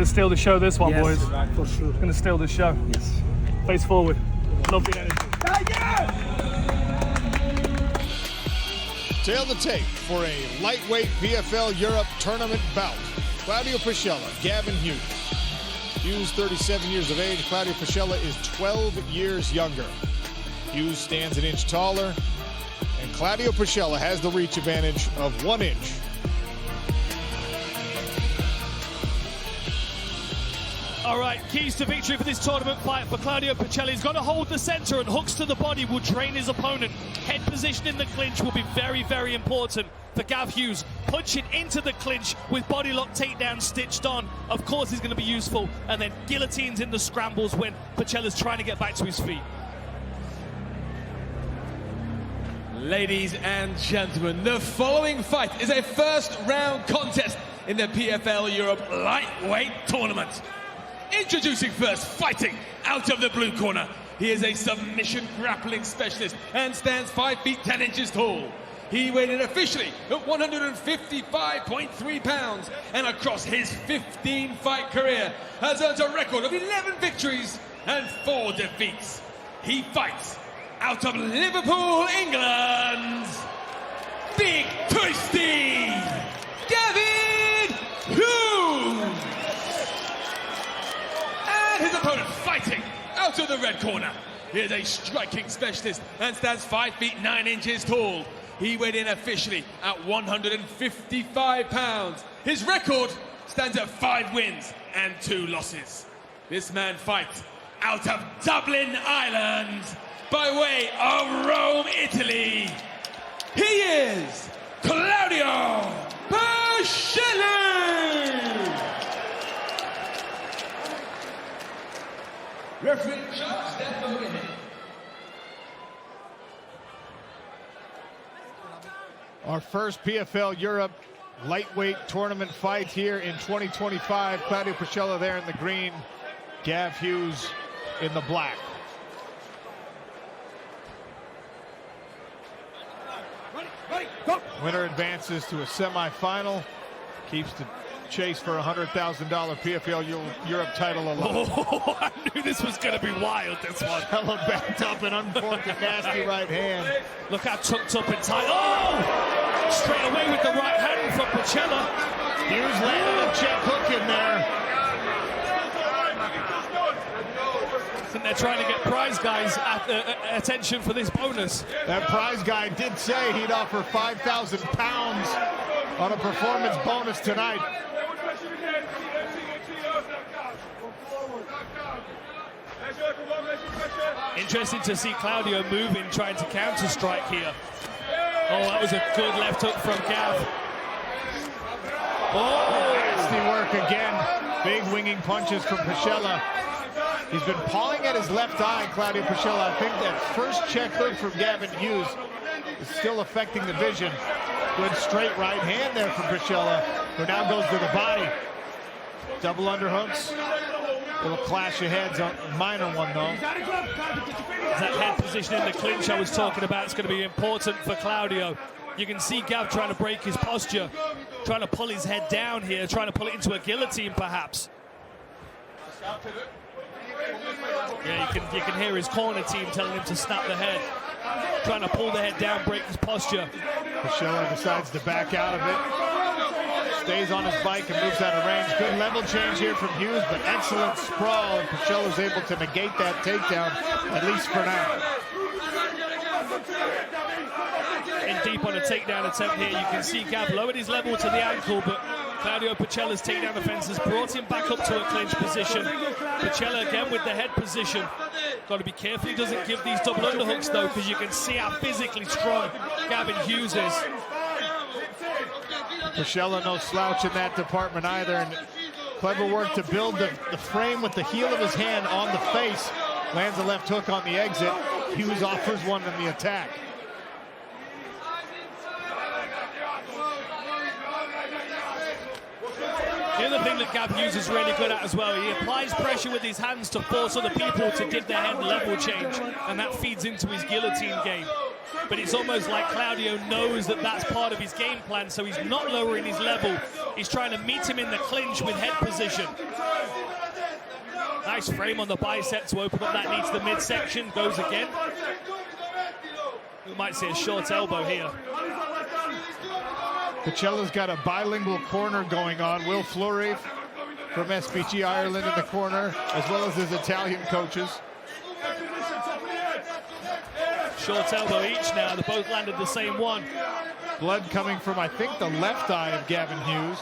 going to steal the show, this one, yes, boys. For sure. Going to steal the show. Yes. Face forward. Love the energy. Tail the tape for a lightweight PFL Europe tournament bout. Claudio Pacella, Gavin Hughes. Hughes, 37 years of age. Claudio Pacella is 12 years younger. Hughes stands an inch taller, and Claudio Pacella has the reach advantage of 1 inch. All right, keys to victory for this tournament fight for Claudio Pacella. He's got to hold the center, and hooks to the body will drain his opponent. Head position in the clinch will be very, very important for Gav Hughes. Punching into the clinch with body lock takedown stitched on, of course, is going to be useful. And then guillotines in the scrambles when Pacella's trying to get back to his feet. Ladies and gentlemen, the following fight is a first-round contest in the PFL Europe Lightweight Tournament. Introducing first, fighting out of the blue corner. He is a submission grappling specialist and stands 5 feet 10 inches tall. He weighed in officially at 155.3 pounds, and across his 15-fight career has earned a record of 11 victories and 4 defeats. He fights out of Liverpool, England, Big Toasty Gavin Hughes. And his opponent fighting out of the red corner. He is a striking specialist and stands 5 feet 9 inches tall. He weighed in officially at 155 pounds. His record stands at 5 wins and 2 losses. This man fights out of Dublin, Ireland, by way of Rome, Italy. He is Claudio Pacella. Referee Charles, step over here. Our first PFL Europe lightweight tournament fight here in 2025. Claudio Pacella there in the green, Gav Hughes in the black. Winner advances to a semifinal, keeps the chase for a $100,000 PFL Europe title alive. Oh, I knew this was going to be wild, this one. Pacella backed up and unforked a nasty right hand. Look how tucked up and tight. Oh! Straight away with the right hand from Pacella. Hughes landed a check hook in there. I think they're trying to get prize guys attention for this bonus. That prize guy did say he'd offer 5,000 pounds on a performance bonus tonight. Interesting to see Claudio moving, trying to counter-strike here. Oh, that was a good left hook from Gav. Oh! Nasty work again. Big winging punches from Pacella. He's been pawing at his left eye, Claudio Pacella. I think that first check hook from Gavin Hughes is still affecting the vision. Good straight right hand there from Pacella, who now goes to the body. Double underhooks. Little clash of heads, a minor one though. That head position in the clinch I was talking about is going to be important for Claudio. You can see Gav trying to break his posture, trying to pull his head down here, trying to pull it into a guillotine perhaps. Yeah, you can hear his corner team telling him to snap the head, trying to pull the head down, break his posture. Pacella decides to back out of it. Stays on his bike and moves out of range. Good level change here from Hughes, but excellent sprawl. And Pacella's able to negate that takedown, at least for now. In deep on a takedown attempt here, you can see Gav lowered his level to the ankle, but Claudio Pacella's takedown defense has brought him back up to a clinch position. Pacella again with the head position. Got to be careful he doesn't give these double underhooks though, because you can see how physically strong Gavin Hughes is. Pacella no slouch in that department either, and clever work to build the frame with the heel of his hand on the face. Lands a left hook on the exit. Hughes offers one in the attack. The other thing that Gav Hughes is really good at as well, he applies pressure with his hands to force other people to give their head level change, and that feeds into his guillotine game. but it's almost like Claudio knows that that's part of his game plan, so he's not lowering his level. He's trying to meet him in the clinch with head position. Nice frame on the bicep to open up that knee to the midsection. Goes again. We might see a short elbow here. Pacella's got a bilingual corner going on. Will Fleury from SBG Ireland in the corner, as well as his Italian coaches. Short elbow each now. They both landed the same one. Blood coming from, I think, the left eye of Gavin Hughes.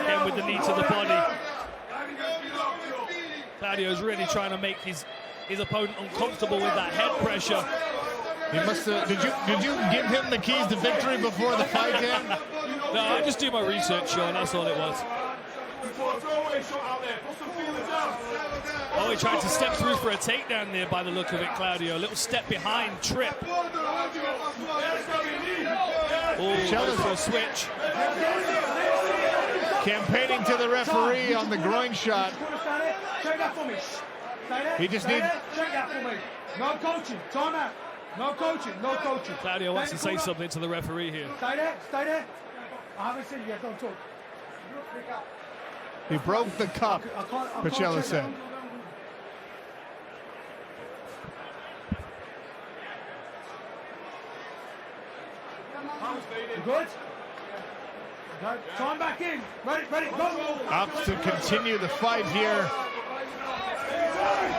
Again with the knee to the body. Claudio's really trying to make his opponent uncomfortable with that head pressure. He must have. Did you give him the keys to victory before the fight, Dan? No, I just do my research, Sean. That's all it was. Oh, he tried to step through for a takedown there by the look of it, Claudio. A little step behind, trip. Oh, goes for a switch. Campaigning to the referee on the groin shot. He just needs... Check that for me. No coaching. Time out. No coaching. No coaching. Claudio wants to say something to the referee here. Stay there. Stay there. I haven't seen you yet. Don't talk. He broke the cup, Pacella said. You good? Time back in. Ready, go. Up to continue the fight here.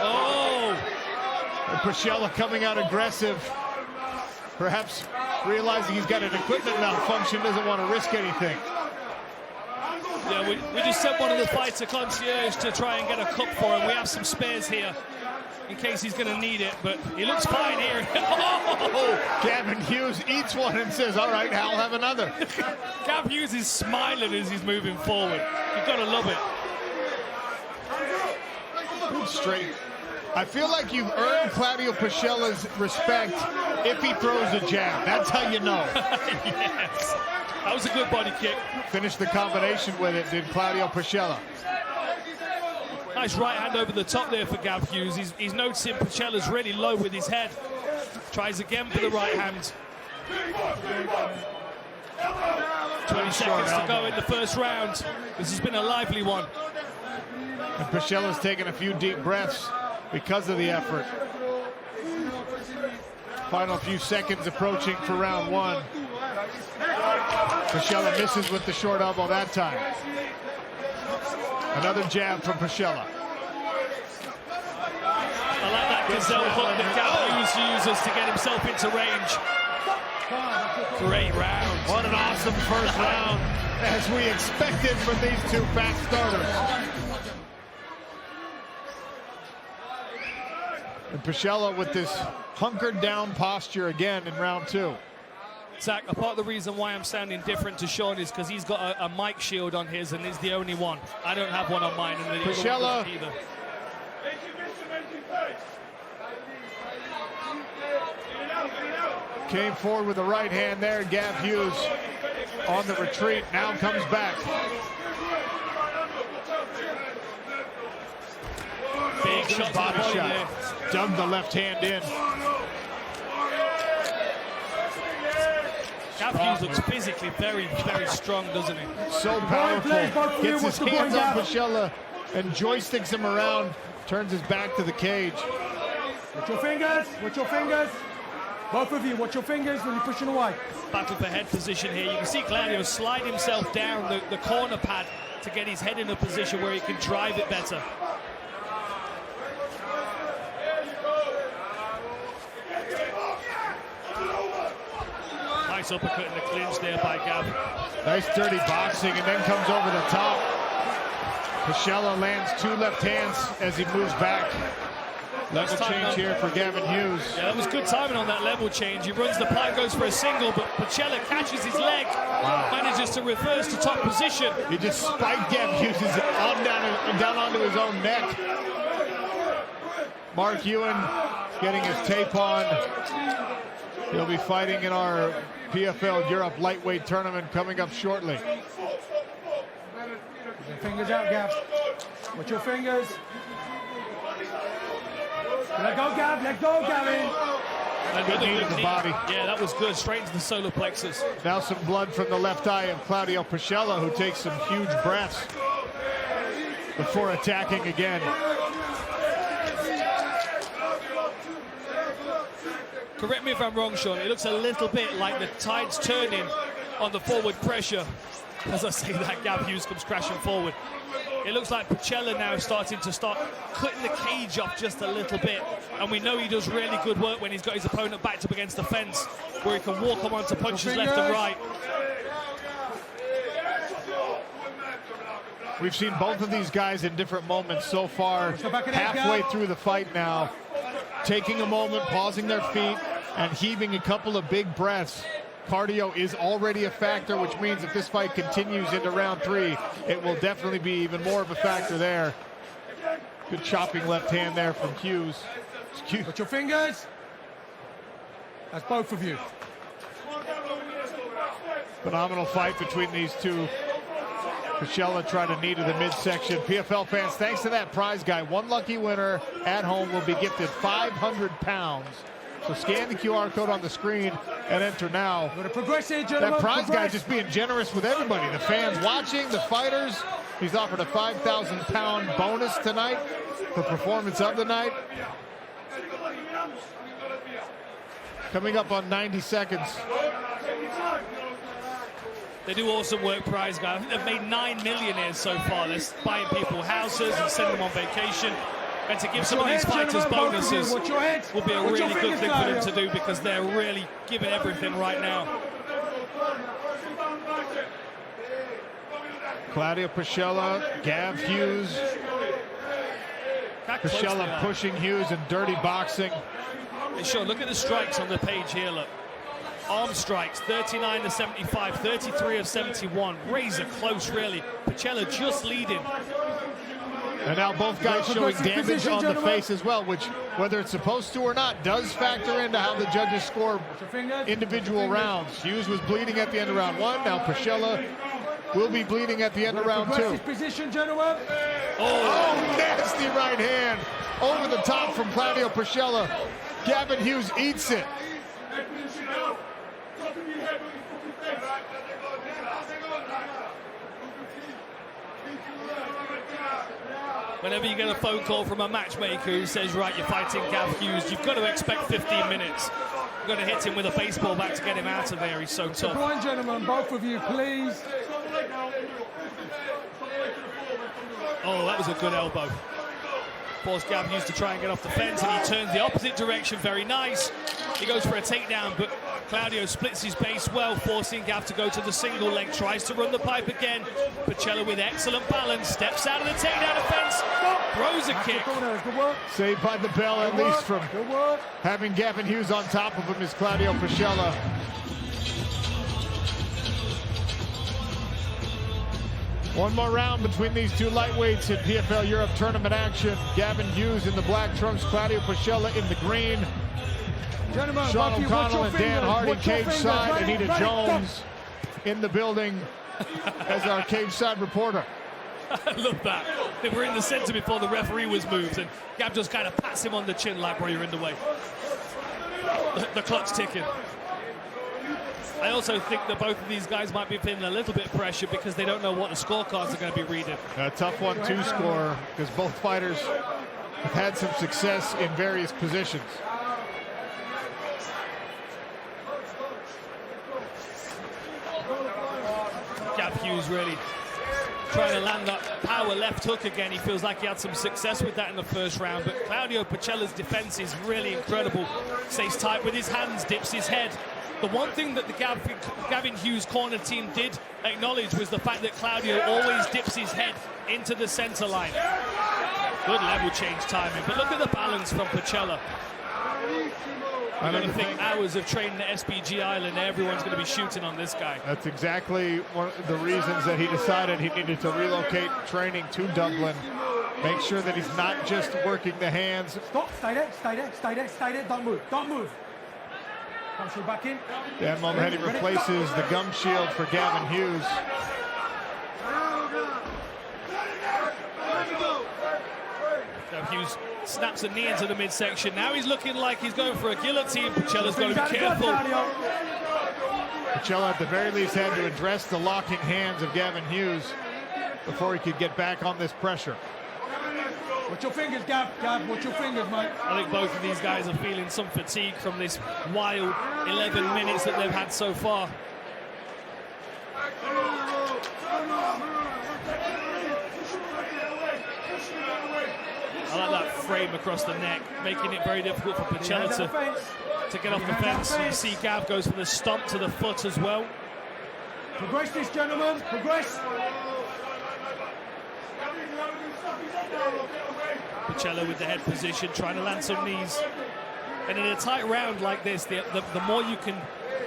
Oh! And Pacella coming out aggressive. Perhaps realizing he's got an equipment malfunction, doesn't want to risk anything. Yeah, we just sent one of the fighter concierge to try and get a cup for him. We have some spares here in case he's going to need it, but he looks fine here. Oh! Gavin Hughes eats one and says, all right, I'll have another. Gav Hughes is smiling as he's moving forward. You've got to love it. Straight. I feel like you've earned Claudio Pacella's respect if he throws a jab. That's how you know. Yes. That was a good body kick. Finished the combination with it, did Claudio Pacella. Nice right hand over the top there for Gav Hughes. He's noticing Pacella's really low with his head. Tries again for the right hand. 20 seconds to go in the first round. This has been a lively one. And Pacella's taking a few deep breaths because of the effort. Final few seconds approaching for round one. Pacella misses with the short elbow that time. Another jab from Pacella. I like that gazelle hook that Gav Hughes uses to get himself into range. Great round. What an awesome first round, as we expected from these two fast starters. And Pacella with this hunkered down posture again in round two. Zach, a part of the reason why I'm sounding different to Sean is because he's got a mic shield on his and he's the only one. I don't have one on mine. And the Pacella either. came forward with the right hand there. Gav Hughes on the retreat, now comes back. Big shot body to the body shot. there. Dug the left hand in. Gav Hughes looks physically very, very strong, doesn't he? So powerful. Gets his hands on Pacella and joysticks him around. Turns his back to the cage. Watch your fingers. Watch your fingers. Both of you, watch your fingers when you're pushing away. Battle for head position here. You can see Claudio slide himself down the corner pad to get his head in a position where he can drive it better. Nice uppercut in the clinch there by Gav. Nice dirty boxing, and then comes over the top. Pacella lands two left hands as he moves back. Level change here for Gavin Hughes. Yeah, that was good timing on that level change. He runs the pipe, goes for a single, but Pacella catches his leg, manages to reverse to top position. He just spiked Gavin Hughes down onto his own neck. Mark Ewan getting his tape on. He'll be fighting in our PFL Europe lightweight tournament coming up shortly. Fingers out, Gav. Watch your fingers. Let go, Gav. Let go, Gavin. Good knee to the body. Yeah, that was good. Straight into the solar plexus. Now some blood from the left eye of Claudio Pacella, who takes some huge breaths before attacking again. Correct me if I'm wrong, Sean. It looks a little bit like the tide's turning on the forward pressure. As I say that, Gav Hughes comes crashing forward. It looks like Pacella now starting to cutting the cage off just a little bit. And we know he does really good work when he's got his opponent backed up against the fence, where he can walk him onto punches left and right. We've seen both of these guys in different moments so far, halfway through the fight now, taking a moment, pausing their feet, and heaving a couple of big breaths. Cardio is already a factor, which means if this fight continues into round 3, it will definitely be even more of a factor there. Good chopping left hand there from Hughes. Put your fingers. That's both of you. Phenomenal fight between these two. Pacella tried a knee to the midsection. PFL fans, thanks to that prize guy, one lucky winner at home will be gifted 500 pounds. So scan the QR code on the screen and enter now. That prize guy just being generous with everybody. The fans watching, the fighters. He's offered a 5,000-pound bonus tonight for performance of the night. Coming up on 90 seconds. They do awesome work, prize guy. I think they've made 9 millionaires so far. They're buying people houses and sending them on vacation. And to give some of these fighters bonuses will be a really good thing for them to do, because they're really giving everything right now. Claudio Pacella, Gav Hughes. Pacella pushing Hughes in dirty boxing. Hey, Sean, look at the strikes on the page here, look. Arm strikes, 39 to 75, 33 of 71. Razor close, really. Pacella just leading. And now both guys showing damage on the face as well, which, whether it's supposed to or not, does factor into how the judges score individual rounds. Hughes was bleeding at the end of round 1. Now Pacella will be bleeding at the end of round 2. Position, gentlemen. Oh, nasty right hand over the top from Claudio Pacella. Gavin Hughes eats it. Whenever you get a phone call from a matchmaker who says, right, you're fighting Gav Hughes, you've got to expect 15 minutes. You've got to hit him with a baseball bat to get him out of there. He's so tough. Come on, gentlemen, both of you, please. Oh, that was a good elbow. Forced Gav Hughes to try and get off the fence, and he turns the opposite direction. Very nice. He goes for a takedown, but Claudio splits his base well, forcing Gav to go to the single leg. Tries to run the pipe again. Pacella with excellent balance. Steps out of the takedown defense. Throws a kick. Saved by the bell, at least from having Gavin Hughes on top of him, is Claudio Pacella. One more round between these two lightweights in PFL Europe tournament action. Gavin Hughes in the black trunks, Claudio Pacella in the green. Gentlemen, Sean O'Connell and Dan Hardy cage side. Anita Jones in the building as our cage side reporter. I love that. They were in the center before the referee was moved, and Gav just kind of pats him on the chin like, bro, you're in the way. The clock's ticking. I also think that both of these guys might be feeling a little bit of pressure because they don't know what the scorecards are going to be reading. A tough 1-2 score, because both fighters have had some success in various positions. Gav Hughes really trying to land that power left hook again. He feels like he had some success with that in the first round, but Claudio Pacella's defense is really incredible. Stays tight with his hands, dips his head. The one thing that the Gavin Hughes corner team did acknowledge was the fact that Claudio always dips his head into the center line. Good level change timing, but look at the balance from Pacella. I'm going to think hours of training at SPG Island, everyone's going to be shooting on this guy. That's exactly one of the reasons that he decided he needed to relocate training to Dublin. Make sure that he's not just working the hands. Stop, stay there, stay there, stay there, stay there, don't move, don't move. Come straight back in. Dan Mulheady replaces the gum shield for Gavin Hughes. Gav Hughes Snaps a knee into the midsection. Now he's looking like he's going for a guillotine. Pacella's got to be careful. Pacella at the very least had to address the locking hands of Gavin Hughes before he could get back on this pressure. Watch your fingers, Gav. Gav, watch your fingers, mate. I think both of these guys are feeling some fatigue from this wild 11 minutes that they've had so far. I like that frame across the neck, making it very difficult for Pacella to get off the fence. You see Gav goes for the stomp to the foot as well. Progress this, gentlemen. Progress. Pacella with the head position, trying to land some knees. And in a tight round like this, the more you can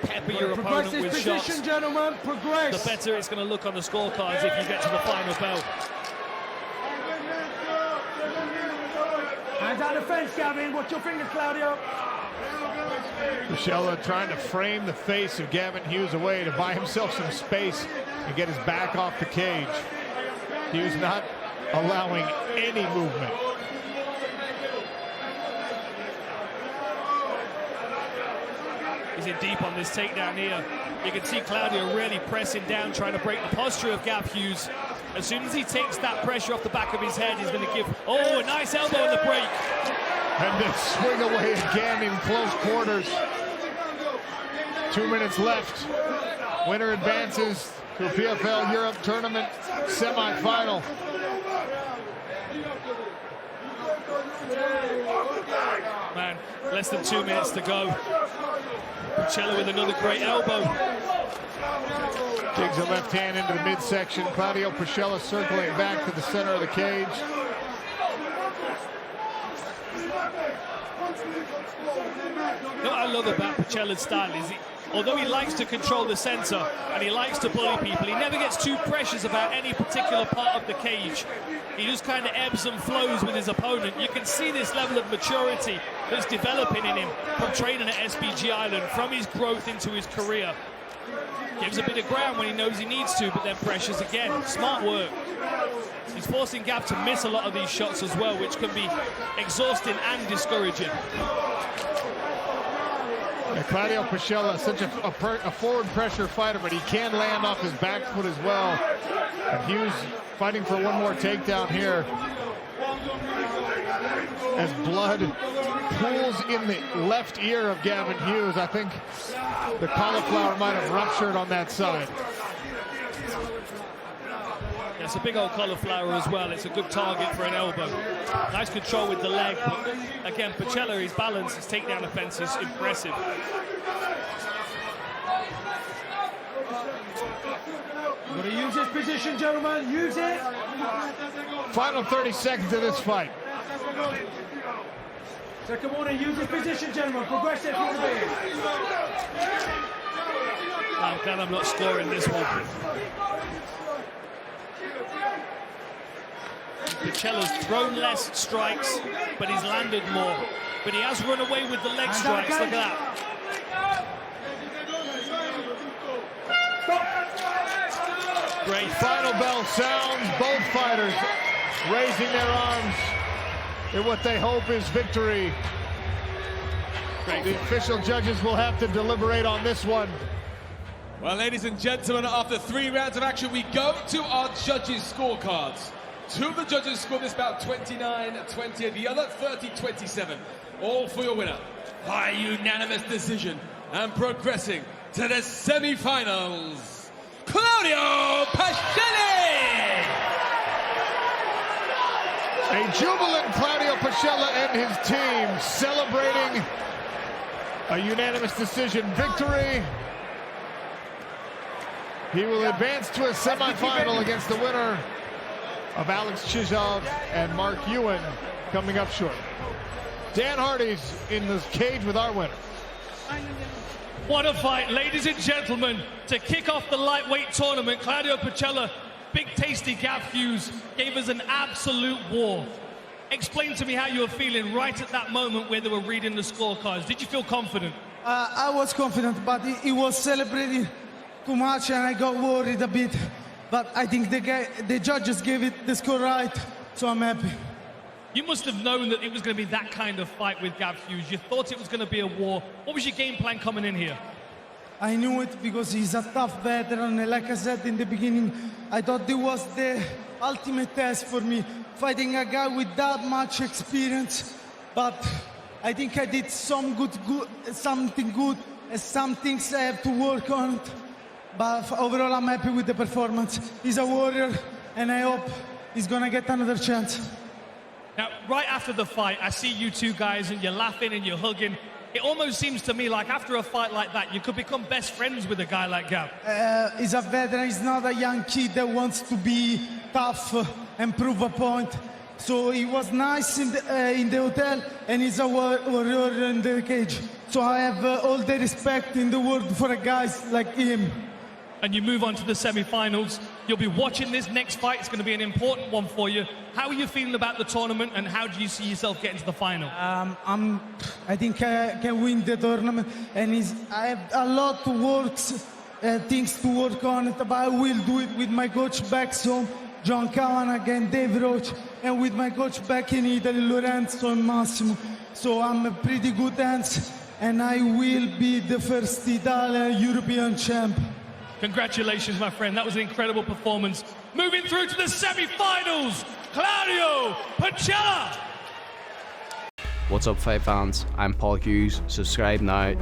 pepper your opponent with position, shots, gentlemen. Progress. the better it's going to look on the scorecards if you get to the final bell. Hands out the fence, Gavin. Watch your fingers, Claudio. Pacella trying to frame the face of Gavin Hughes away to buy himself some space and get his back off the cage. Hughes not allowing any movement. He's in deep on this takedown here. You can see Claudio really pressing down, trying to break the posture of Gav Hughes. As soon as he takes that pressure off the back of his head, he's going to give, oh, a nice elbow in the break. And then swing away again in close quarters. 2 minutes left. Winner advances to a PFL Europe Tournament semi-final. Man, less than 2 minutes to go. Pacella with another great elbow. Digs a left hand into the midsection. Claudio Pacella circling back to the center of the cage. What I love about Pacella's style is although he likes to control the center and he likes to bully people, he never gets too precious about any particular part of the cage. He just kind of ebbs and flows with his opponent. You can see this level of maturity that's developing in him from training at SBG Island, from his growth into his career. Gives a bit of ground when he knows he needs to, but then pressures again. Smart work. He's forcing Gav to miss a lot of these shots as well, which can be exhausting and discouraging. Claudio Pacella, such a forward pressure fighter, but he can land off his back foot as well. And Hughes fighting for one more takedown here. As blood pools in the left ear of Gavin Hughes, I think the cauliflower might have ruptured on that side. It's a big old cauliflower as well. It's a good target for an elbow. Nice control with the leg, but again, Pacella, his balance, his takedown offense is impressive. Got to use this position, gentlemen. Use it. Final 30 seconds of this fight. So come on and use this position, gentlemen. Progress it from the beginning. I'm glad I'm not scoring this one. Pacella's thrown less strikes, but he's landed more. But he has run away with the leg strikes. Look at that. Great. Final bell sounds. Both fighters raising their arms in what they hope is victory. The official judges will have to deliberate on this one. Well, ladies and gentlemen, after 3 rounds of action, we go to our judges' scorecards. 2 of the judges scored this bout 29-20, the other 30-27. All for your winner by unanimous decision. And progressing to the semi-finals, Claudio Pacella! A jubilant Claudio Pacella and his team celebrating a unanimous decision victory. He will advance to a semi-final against the winner of 𝗟𝗚𝗔𝗚𝗏 and Mark Ewan coming up short. Dan Hardy's in the cage with our winner. What a fight, ladies and gentlemen. To kick off the lightweight tournament, Claudio Pacella, big tasty Gav Hughes, gave us an absolute war. Explain to me how you were feeling right at that moment where they were reading the scorecards. Did you feel confident? I was confident, but he was celebrating too much and I got worried a bit. But I think the judges gave it the score right, so I'm happy. You must have known that it was going to be that kind of fight with Gav Hughes. You thought it was going to be a war. What was your game plan coming in here? I knew it because he's a tough veteran, and like I said in the beginning, I thought it was the ultimate test for me, fighting a guy with that much experience. But I think I did something good, and some things I have to work on. But overall, I'm happy with the performance. He's a warrior, and I hope he's gonna get another chance. Now, right after the fight, I see you two guys, and you're laughing and you're hugging. It almost seems to me like after a fight like that, you could become best friends with a guy like Gav. He's a veteran. He's not a young kid that wants to be tough and prove a point. So he was nice in the hotel, and he's a warrior in the cage. So I have all the respect in the world for a guy like him. And you move on to the semi-finals. You'll be watching this next fight. It's going to be an important one for you. How are you feeling about the tournament, and how do you see yourself getting to the final? I think I can win the tournament, and I have a lot of things to work on, but I will do it with my coach back home, John Kavanagh and Dave Roach, and with my coach back in Italy, Lorenzo and Massimo. So I'm a pretty good hands, and I will be the first Italian European champ. Congratulations, my friend. That was an incredible performance. Moving through to the semi-finals, Claudio Pacella. What's up, fight fans? I'm Paul Hughes. Subscribe now.